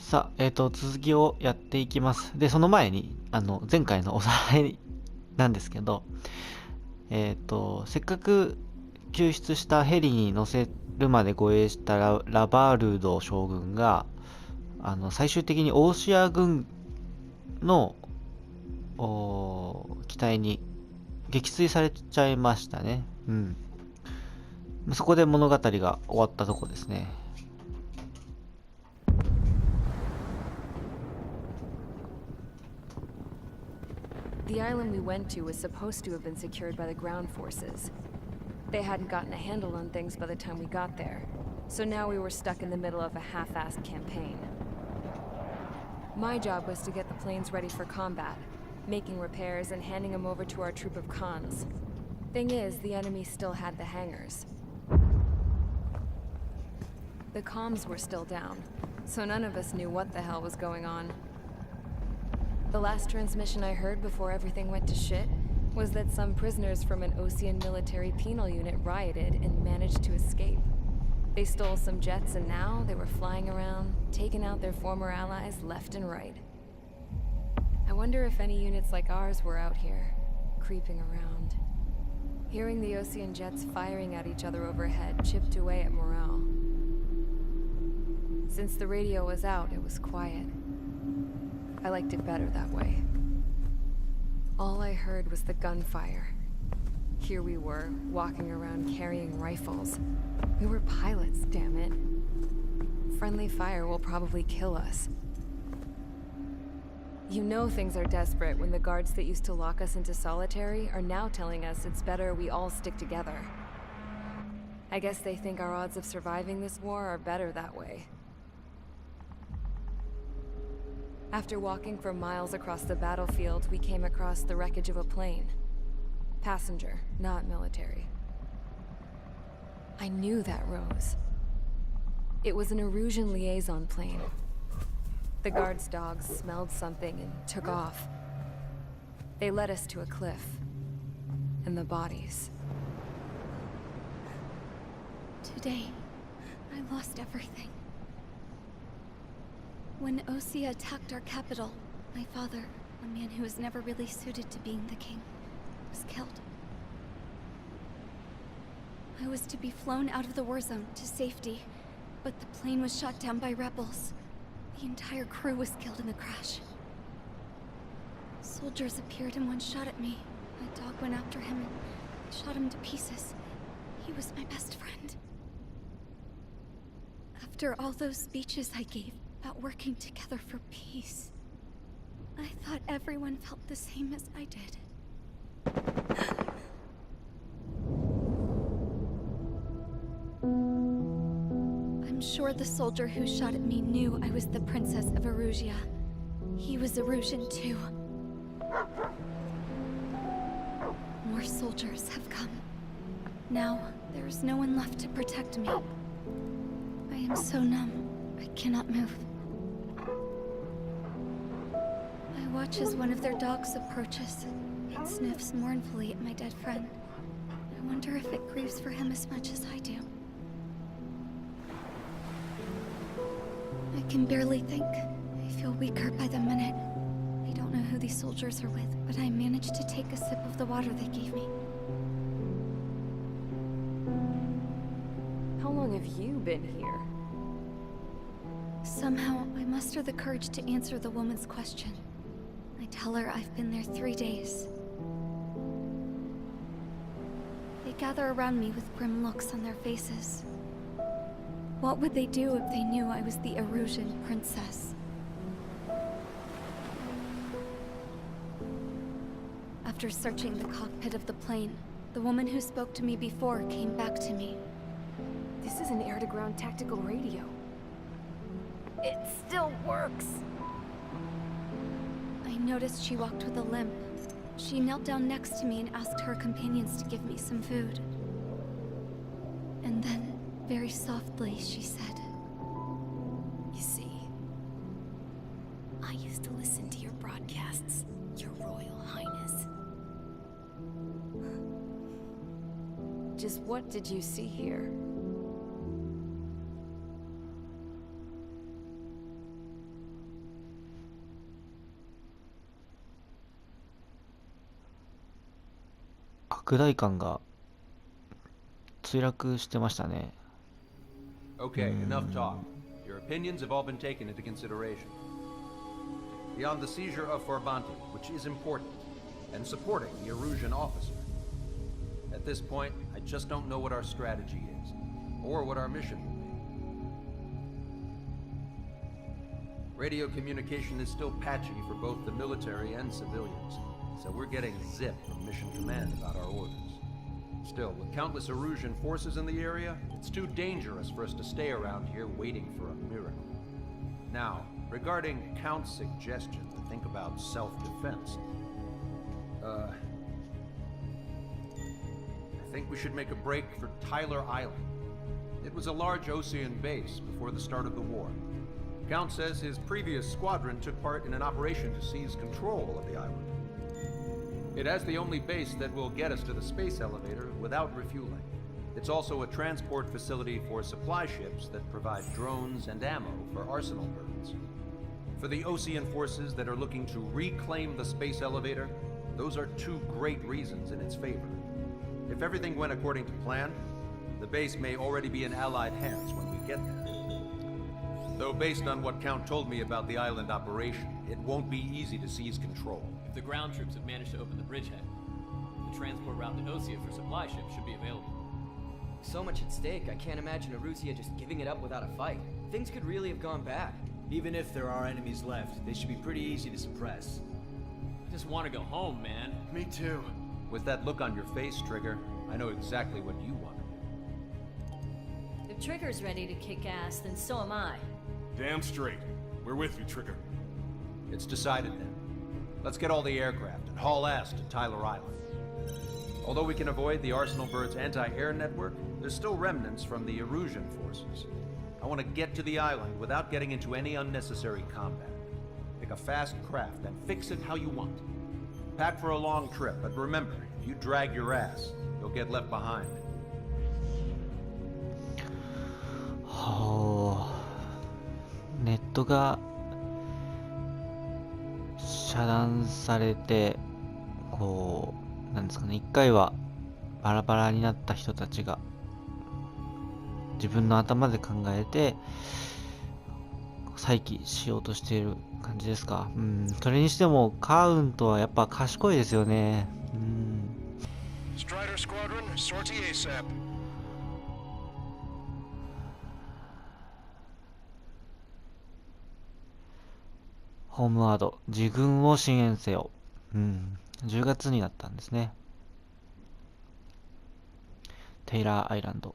さあ、続きをやっていきます。で、その前に、前回のおさらいなんですけど、せっかく救出したヘリに乗せるまで護衛したラバールド将軍が、最終的にオーシア軍の機体に撃墜されちゃいましたね。うん。そこで物語が終わったとこですね。The island we went to was supposed to have been secured by the ground forces. They hadn't gotten a handle on things by the time we got there, so now we were stuck in the middle of a half-assed campaign. My job was to get the planes ready for combat, making repairs and handing them over to our troop of cons. Thing is, the enemy still had the hangars. The comms were still down, so none of us knew what the hell was going on. The last transmission I heard before everything went to shit was that some prisoners from an Osean military penal unit rioted and managed to escape. They stole some jets and now they were flying around, taking out their former allies left and right. I wonder if any units like ours were out here, creeping around. Hearing the Osean jets firing at each other overhead chipped away at morale. Since the radio was out, it was quiet. I liked it better that way. All I heard was the gunfire. Here we were, walking around carrying rifles. We were pilots, damn it. Friendly fire will probably kill us. You know things are desperate when the guards that used to lock us into solitary are now telling us it's better we all stick together. I guess they think our odds of surviving this war are better that way. After walking for miles across the battlefield, we came across the wreckage of a plane. Passenger, not military. I knew that rose. It was an Erusian liaison plane. The guard's dogs smelled something and took off. They led us to a cliff. And the bodies. Today, I lost everything. When Osea attacked our capital, my father, a man who was never really suited to being the king, was killed. I was to be flown out of the war zone to safety, but the plane was shot down by rebels. The entire crew was killed in the crash. Soldiers appeared and one shot at me. My dog went after him and shot him to pieces. He was my best friend. After all those speeches I gave about working together for peace, I thought everyone felt the same as I did. I'm sure the soldier who shot at me knew I was the Princess of Erusia. He was Erusian too. More soldiers have come. Now, there is no one left to protect me. I am so numb, I cannot move. I watch as one of their dogs approaches. It sniffs mournfully at my dead friend. I wonder if it grieves for him as much as I do. I can barely think. I feel weaker by the minute. I don't know who these soldiers are with, but I managed to take a sip of the water they gave me. How long have you been here? Somehow, I muster the courage to answer the woman's question. I tell her I've been there 3 days. They gather around me with grim looks on their faces. What would they do if they knew I was the Erusian princess? After searching the cockpit of the plane, the woman who spoke to me before came back to me. This is an air-to-ground tactical radio. It still works! I noticed she walked with a limp. She knelt down next to me and asked her companions to give me some food. And then, very softly, she said, "You see, I used to listen to your broadcasts, Your Royal Highness." Just what did you see here? 拡大感が墜落してましたね。 Okay, enough talk. Your opinions have all been taken into consideration. Beyond the seizure of Farbanti, which is important, and supporting the Erusian officer. At this point, I just don't know what our strategy is, or what our mission will be. Radio communication is still patchy for both the military and civilians, so we're getting zip from Mission Command about our orders. Still, with countless Erusian forces in the area, it's too dangerous for us to stay around here waiting for a miracle. Now, regarding Count's suggestion to think about self-defense, I think we should make a break for Tyler Island. It was a large Osean base before the start of the war. Count says his previous squadron took part in an operation to seize control of the island. It has the only base that will get us to the space elevator without refueling. It's also a transport facility for supply ships that provide drones and ammo for arsenal birds. For the Osean forces that are looking to reclaim the space elevator, those are two great reasons in its favor. If everything went according to plan, the base may already be in Allied hands when we get there. Though based on what Count told me about the island operation, it won't be easy to seize control. If the ground troops have managed to open the bridgehead, the transport route to Osea for supply ships should be available. So much at stake, I can't imagine Erusia just giving it up without a fight. Things could really have gone bad. Even if there are enemies left, they should be pretty easy to suppress. I just want to go home, man. Me too. With that look on your face, Trigger, I know exactly what you want. If Trigger's ready to kick ass, then so am I. Damn straight. We're with you, Trigger. It's decided then. Let's get all the aircraft and haul ass to Tyler Island. Although we can avoid the Arsenal Bird's anti-air network, there's still remnants from the Erusian forces. I want to get to the island without getting into any unnecessary combat. Pick a fast craft and fix it how you want. Pack for a long trip, but remember, if you drag your ass, you'll get left behind. ネットが遮断されて、こうなんですかね、一回はバラバラになった人たちが自分の頭で考えて再起しようとしている感じですか。それにしてもカーウントはやっぱ賢いですよね。Strider Squadron, sortie ASAP. ホームワード、自軍を支援せよ。10月になったんですね。テイラーアイランド。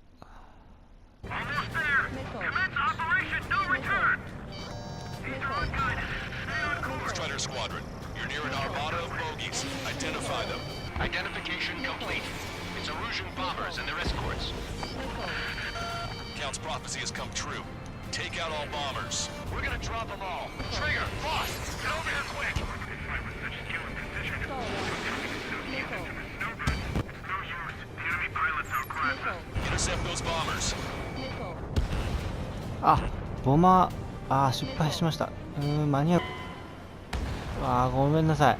Strider Squadron, you're near an armada of bogies. Identify them. Identification complete. It's Erusian bombers and their escorts. Count's prophecy has come true. Take out all bombers. We're gonna drop them all. Trigger, boss, get over here quick. Intercept those bombers. あ、ボマー、失敗しました。間に合う。ごめんなさ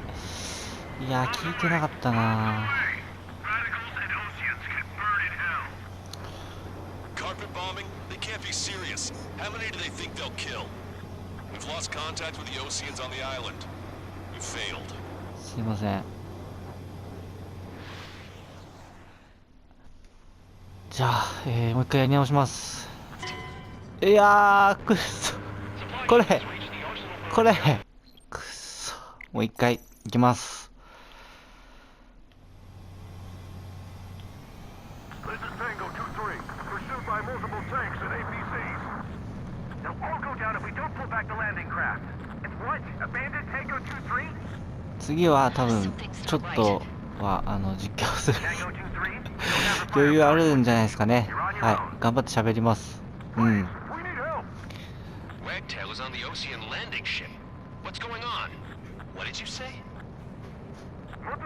い。いや、聞いてなかったな。Carpet bombing? They can't be serious. How many do they think they'll kill? We've lost contact with the Oseans on the island. We failed. すいません。じゃあ、もう一回やり直します。いやー、くっそ。これくっそ。もう一回いきます。次は多分ちょっとは実況する余裕あるんじゃないですかね。はい、頑張って喋ります。Wagtail is on the Osean landing ship. What's going on? What did you say?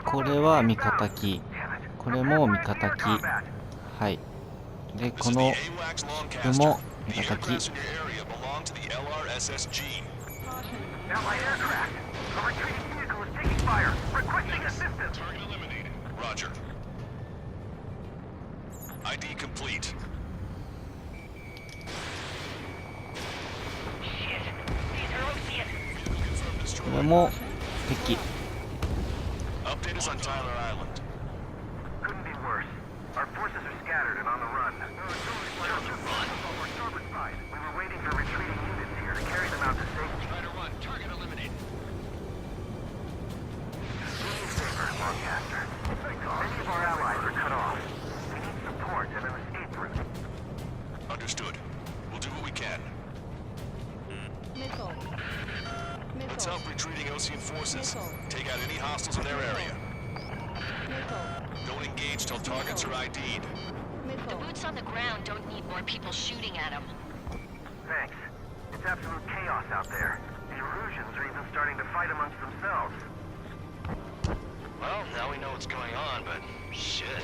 これは味方機、これも味方機。はい。で、この部も味方機。ID complete. Confirmed こ destroyed. れも敵。 Update us on Tyler Island. Couldn't be worse. Our forces are scattered and on the run. We were waiting for retreating units here to carry them out to safety. Try to run. Target eliminated. Do me a favor, Lancaster. Many of our allies are cut off. We need support and an escape route. Understood. We'll do what we can. Missile. Let's help retreating Ocean forces. Take out any hostiles in their area. Don't engage till targets are ID'd. The boots on the ground don't need more people shooting at them. Thanks. It's absolute chaos out there. The Erusians are even starting to fight amongst themselves. Well, now we know what's going on, but shit.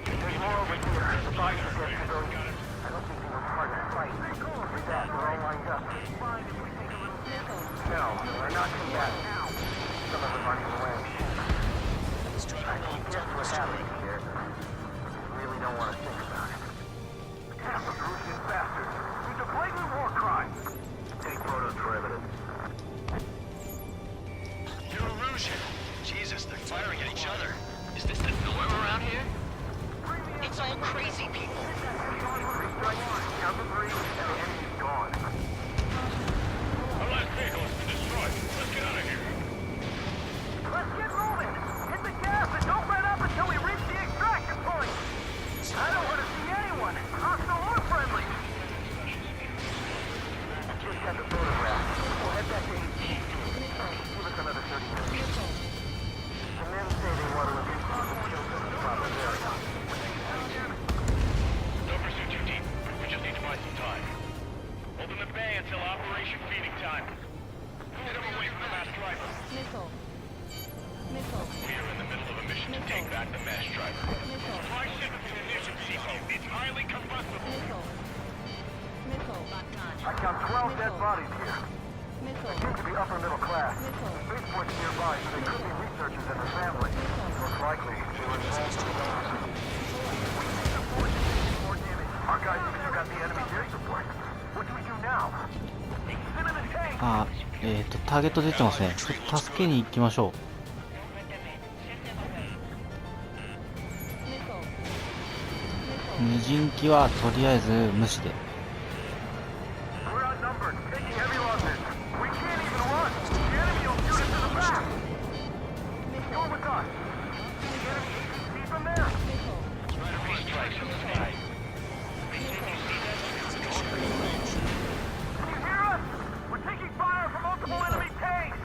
There's more over here. The bodies are getting civilians. I don't think they were part of the fight. With that, we're all lined up. No, we're not combatant. Some of them aren't even wearing shoes. I can guess what happened here. I really don't want to think about it. Damn the Erusian bastards. It's a blatant war crime. Take photos for evidence. You're Erusian. Jesus, they're firing at each other. Is this the norm around here? It's all crazy people. Count to 3, and the enemy's gone. Our last vehicle has been destroyed. Let's get out of here. Let's get moving! Hit the gas and don't let up until we reach the extraction point! I don't want to see anyone, hostile or friendly! Just got the photograph. We'll head back to HQ. Give us another 30 minutes. The men say they want to review the kills in the proper area. Don't pursue too deep. We just need to buy some time. Open the bay until Operation Feeding Time. Get him away from the mass driver. Missile. We are in the middle of a mission to take back the mass driver. Supply shipment in initial depot. It's highly combustible. I count 12 dead bodies here. They seem to be upper middle class. Spaceport's nearby, so they could be researchers and their families. Most likely, they were involved in the Our guys think you got the enemy air support. What do we do now? Send in a tank! あ、ターゲット出てますね。ちょっと助けに行きましょう。無人機はとりあえず無視で。We're outnumbered, taking heavy losses. We can't even run. The enemy will shoot us in the back. Go with us. The enemy APC from there. Three strikes from the sky. Can you hear us? We're taking fire from multiple enemy tanks.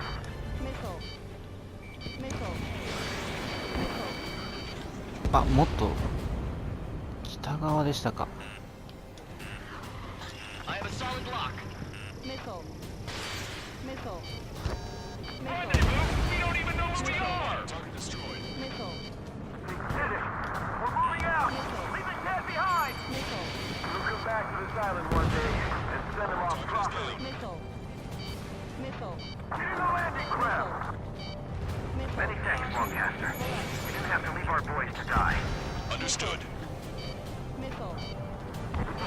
Missile. あ、もっと北側でしたか。I have a solid block. Missile. Why they move? We don't even know where we are. Target destroyed. Missile. We did it. We're moving out. Leaving Ted behind. We'll come back to this island one day and send him off properly. Missile. Getting the landing craft. Many thanks, Lancaster. We didn't have to leave our boys to die. Understood.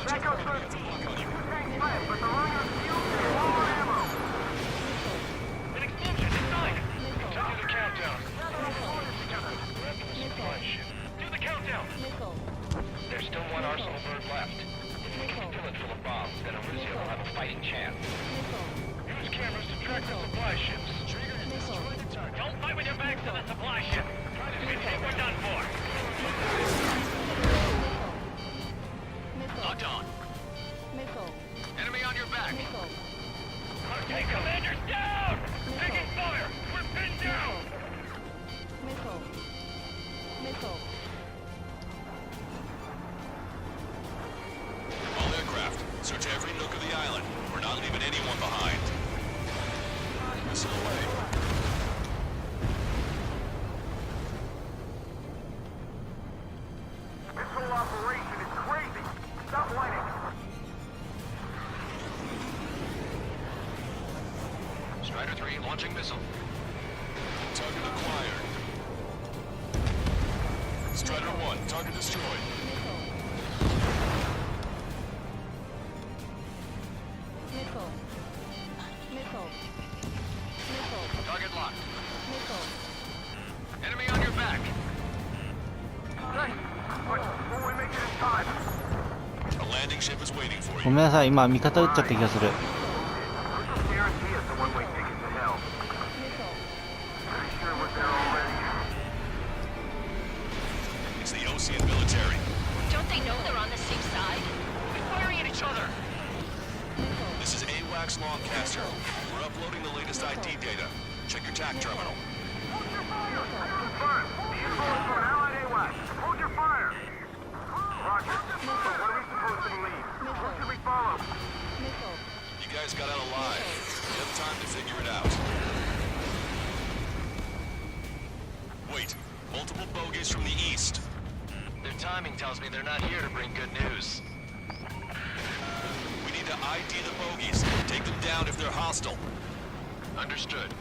Back up, sir. Two tanks left, but they're running out of fuel and low on ammo. An explosion inside. Do the countdown. Grab the supply ship. Do the countdown. There's still one arsenal bird left. If we can fill it full of bombs, then Erusia will have a fighting chance. Use cameras to track the supply ships. Don't fight with your backs to the supply ship. If you think we're done for. Locked on. Enemy on your back. Okay, commanders down! Taking fire! We're pinned down! All aircraft, search every nook of the island. We're not leaving anyone behind. Missile away. This whole operation is crazy. Stop whining. Strider 3 launching missile. Target acquired. Strider 1, target destroyed. Target locked. Enemy on your back. Will we make it in time? A landing ship is waiting for ご you. めんなさい、今味方撃っちゃった気がする。 Guarantee us a one-way ticket to hell. Pretty sure we're there already. It's the Ocean military. Don't they know they're on the same side? They're firing at each other. This is AWACS Longcaster. We're uploading the latest ID data. Check your TAC terminal. Hold your fire! Confirmed. The info is from Allied AWACS. Hold your fire! Roger. What are we supposed to believe? What should we follow? You guys got out alive. You have time to figure it out. Wait. Multiple bogies from the east. Their timing tells me they're not here to bring good news. We need to ID the bogies. Take them down if they're hostile. Understood.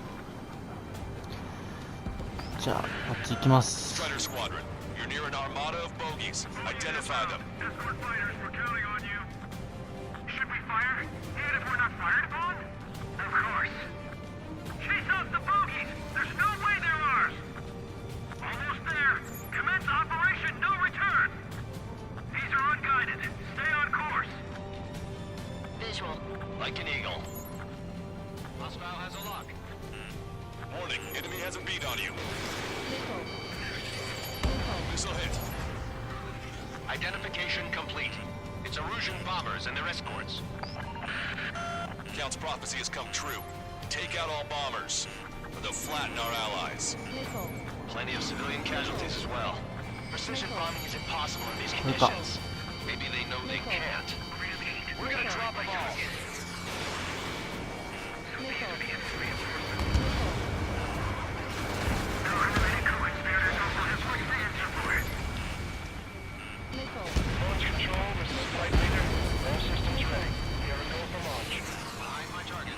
じゃあこっち行きます。 Strider Squadron, you're near an armada of bogies. Identify them. Escort fighters, we're counting on you. Should we fire? Even if we're not fired upon? Of course. Chase out the bogies! There's no way they're ours! Almost there. Commence Operation No Return! These are unguided. Stay on course. Visual. Like an eagle. Hostile has a lock. Warning, enemy has a beat on you. Missile hit. Identification complete. It's Erusian bombers and their escorts. Count's prophecy has come true. Take out all bombers, or they'll flatten our allies. Plenty of civilian casualties as well. Precision bombing is impossible in these Look up. conditions. Maybe they know they can't. We're gonna drop them all. Launch control, this is flight leader. All systems ready. We are a go for launch. Behind my target.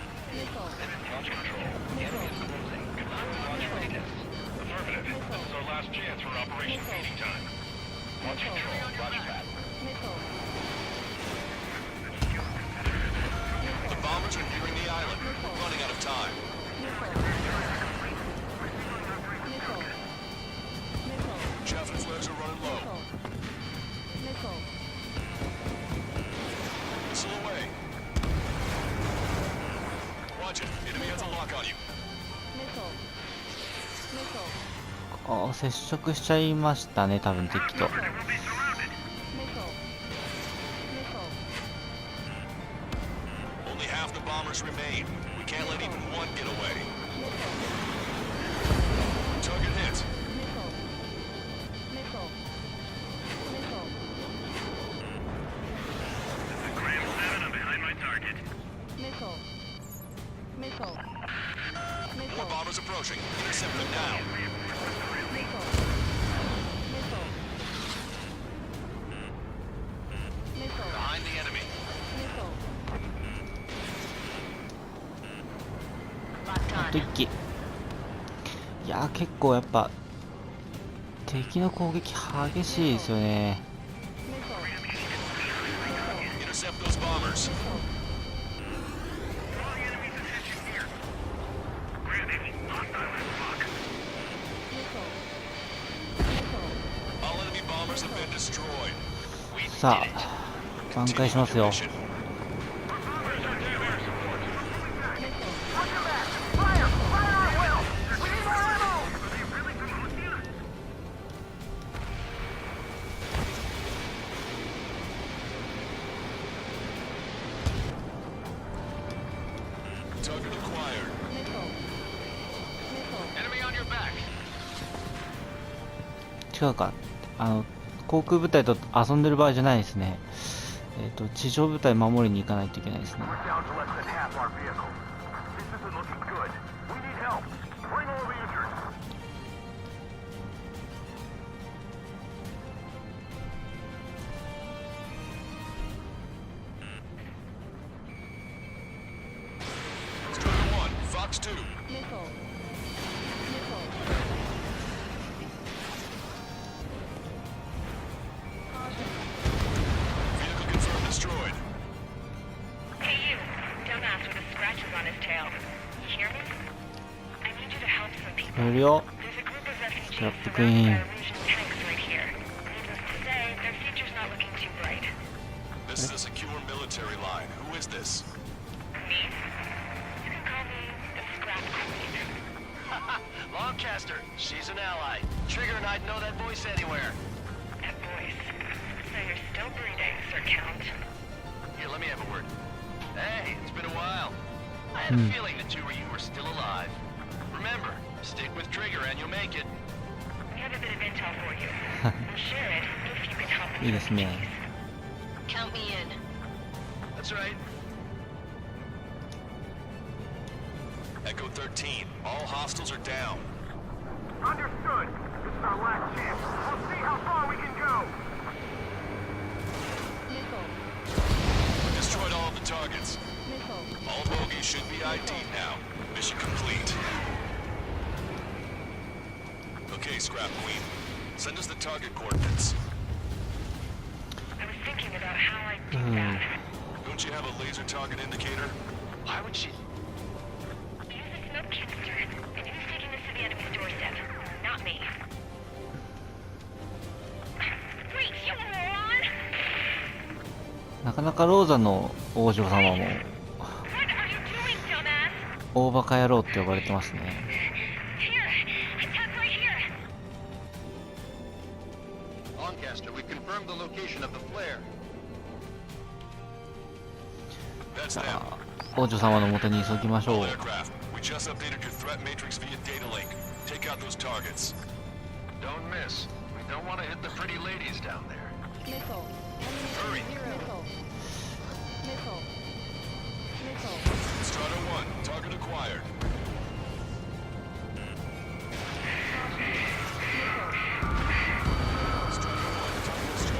Launch control. The enemy is closing. Confirm launch readiness. Affirmative. This is our last chance for Operation Feeding Time. Launch control. Roger that. The bombers are nearing the island. We're running out of time. Javelin flares are running low. Missile away. Watch it. Enemy has a lock on you. あ、接触しちゃいましたね、多分敵と。 Only half the bombers remain. We can't let even one get away. Target hit. Graham 7, I'm behind my target. More bombers approaching. Intercept them now. Behind the enemy. あと1機。いやー、結構やっぱ敵の攻撃激しいですよね。 Intercept those bombers. All enemy bombers have been destroyed. さあ、挽回しますよ。 Target acquired. Enemy on your back. 違うか、航空部隊と遊んでる場合じゃないですね。地上部隊守りに行かないといけないですね。 We're down to less than half our vehicle. This isn't looking good. We need help. Bring all the injured. Strider 1, Fox 2. scratches on his tail. You hear me? I need you to help some people. いるよ。 There's a group of refugees スクラップク surrounded イー by ン。 Erusian tanks right here. Needless to say, their future's not looking too bright. This is a secure military line. Who is this? Me? You can call me the Scrap Queen. Lancaster, she's an ally. Trigger and I'd know that voice anywhere. That voice. So you're still breathing, Sir Count. Here, let me have a word. Hey, it's been a while. I had a feeling the two of you were still alive. Remember, stick with Trigger and you'll make it. We have a bit of intel for you. We'll share it if you can help us. いいですね。 Count me in. That's right. Echo 13. All hostiles are down. Understood. This is our last chance. We'll see how far we can go. Destroyed all of the targets. All bogies should be ID'd now. Mission complete. Okay, Scrap Queen. Send us the target coordinates. I was thinking about how I'd do that. Don't you have a laser target indicator? Why would she... Use the smoke canister. And who's taking this to the enemy's doorstep? Not me. Wait, you moron! なかなかローザの王女様も What are you doing, dumbass? 大バカ野郎って呼ばれてますね。 Here, attack right here. Lancaster, we've confirmed the location of the flare. That's さ them. あ、王女様の元に急ぎましょう。 All aircraft. We just updated your threat matrix via data link. Take out those targets. Don't miss. We don't want to hit the pretty ladies down there. Hurry. Strata 1. Target acquired.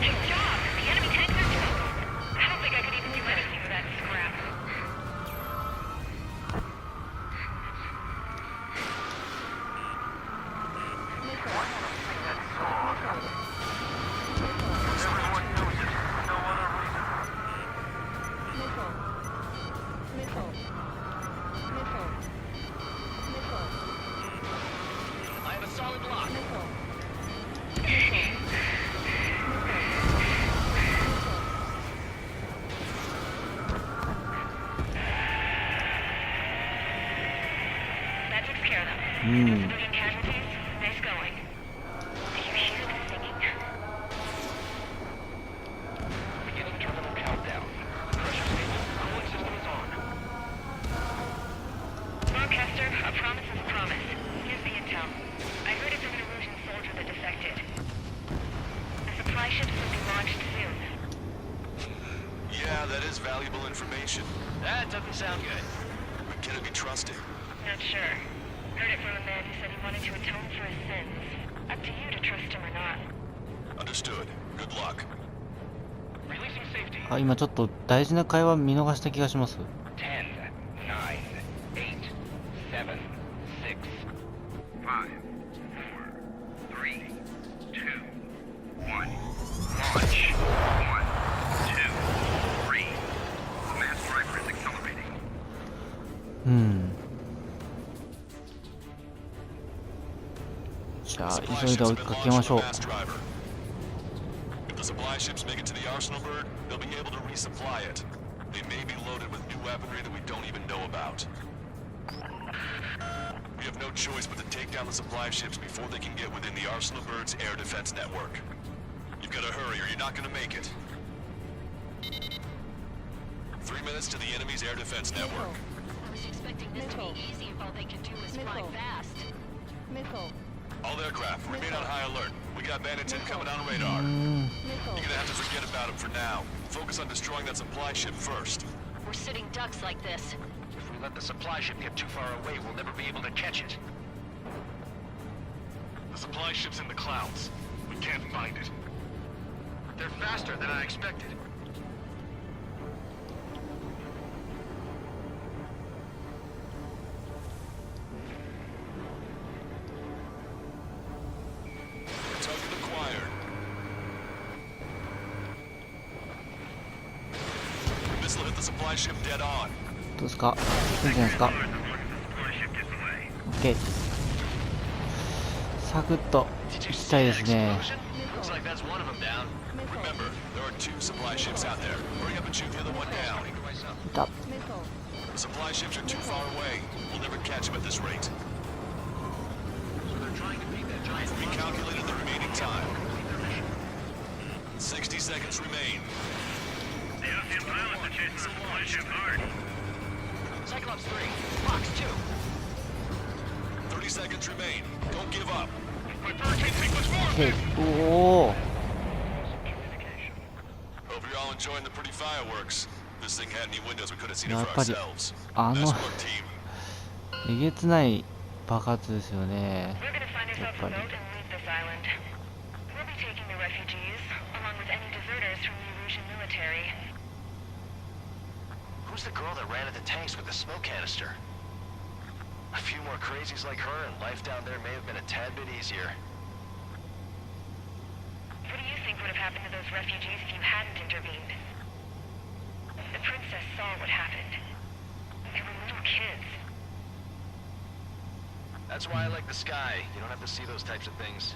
Good job. The enemy tanks are total. I don't think I could even do anything with that scrap. Everyone uses it. No other reason. I have a solid lock. That takes care of them. Hmm. Civilian casualties? Nice going. Do you hear the singing? Beginning terminal countdown. Pressure stable. Cooling system is on. Lancaster, a promise is a promise. Here's the intel. I heard it from an Erusian soldier that defected. The supply ships will be launched soon. Yeah, that is valuable information. That doesn't sound good. But can it be trusted? Not sure. Heard it from a man who said he wanted to atone for his sins. Up to you to trust him or not. Understood. Good luck. Releasing safety. あ、今ちょっと大事な会話見逃した気がします。 10, 9, 8, 7, 6, 5, 4, 3, 2, 1. Launch. 1, 2, 3. Mass driver is accelerating. じゃあ急いで追いかけましょう。 If the supply ships make it to the arsenal bird, they'll be able to resupply it. They may be loaded with new weaponry that we don't even know about. We have no choice but to take down the supply ships before they can get within the arsenal bird's air defense network. You've got to hurry or you're not going to make it. 3 minutes to the enemy's air defense network. I was expecting this to be easy if all they can do is fly fast. All aircraft, remain on high alert. We got bandits incoming on radar. You're gonna have to forget about them for now. Focus on destroying that supply ship first. We're sitting ducks like this. If we let the supply ship get too far away, we'll never be able to catch it. The supply ship's in the clouds. We can't find it. They're faster than I expected. Target acquired. Missile hit the supply ship dead on. どうですか？いいんじゃないですか？ OK。 サクッといきたいですね。いた。60 seconds remain. The Ocean pilots are chasing the supply ship hard. Cyclops 3, Fox 2. 30 seconds remain. Don't give up. My hurricane sequence forward. OK。 Hope you're all enjoying the pretty fireworks. This thing had any windows we couldn't see や it っ for ぱり ourselves. あの Nice work, team. えげつない爆発ですよね。 We're gonna find やっ ourselves ぱ a り boat and leave this island. We'll be taking the refugees, along with any deserters from the Erusian military. Who's the girl that ran at the tanks with the smoke canister? A few more crazies like her, and life down there may have been a tad bit easier. What do you think would have happened to those refugees if you hadn't intervened? The princess saw what happened. They were little kids. That's why I like the sky. You don't have to see those types of things.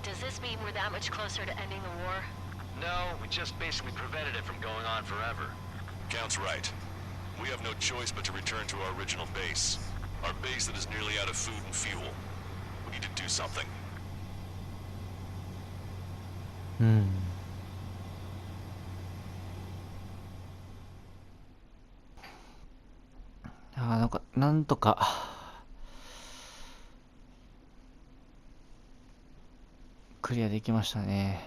Does this mean we're that much closer to ending the war? No, we just basically prevented it from going on forever. Count's right. We have no choice but to return to our original base. Our base that is nearly out of food and fuel. We need to do something. うん。なんとかクリアできましたね。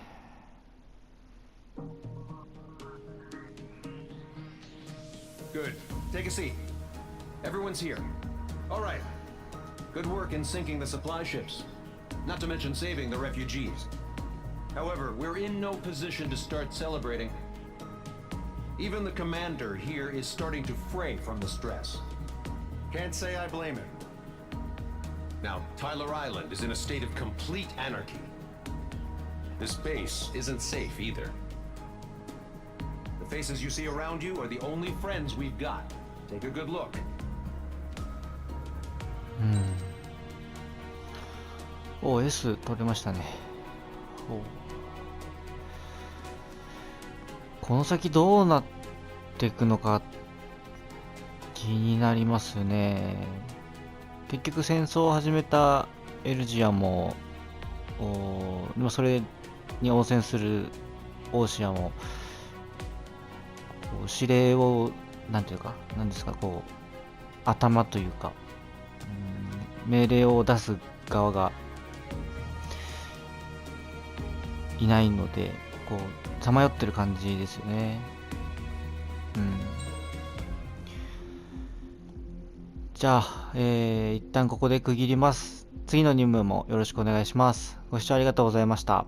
Good. Take a seat. Everyone's here. All right. Good work in sinking the supply ships. Not to mention saving the refugees. However, we're in no position to start celebrating. Even the commander here is starting to fray from the stress. Can't say I blame him. Now, Tyler Island is in a state of complete anarchy. This base isn't safe either. The faces you see around you are the only friends we've got. Take a good look. お、S 取れましたね。この先どうなっていくのか気になりますね。結局戦争を始めたエルジアも、それに応戦するオーシアも、指令をなんていうか、なんですか、こう頭というか、命令を出す側がいないので、こうさまよってる感じですよね。じゃあ、一旦ここで区切ります。次の任務もよろしくお願いします。ご視聴ありがとうございました。